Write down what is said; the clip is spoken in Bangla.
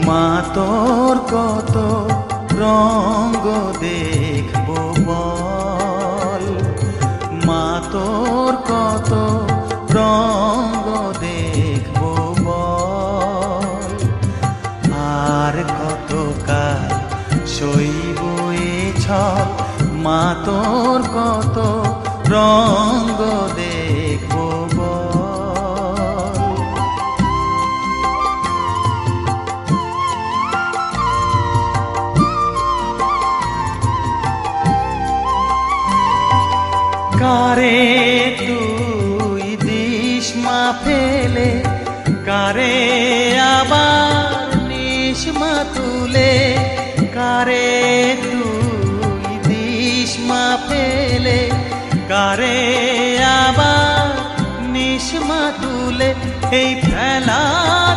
মা তোর কত রঙ্গ দেখবো বল, মা তোর কত রঙ্গ দেখবো বল, আর কতকাল সইব এ ছল, মা তোর কত রঙ্গ দেখবো বল। কারে তুই দিস মা ফেলে, কারে আবার নিস মা তুলে, কারে তুই দিস মা ফেলে, কারে আবার নিস মা তুলে, এই ফেলা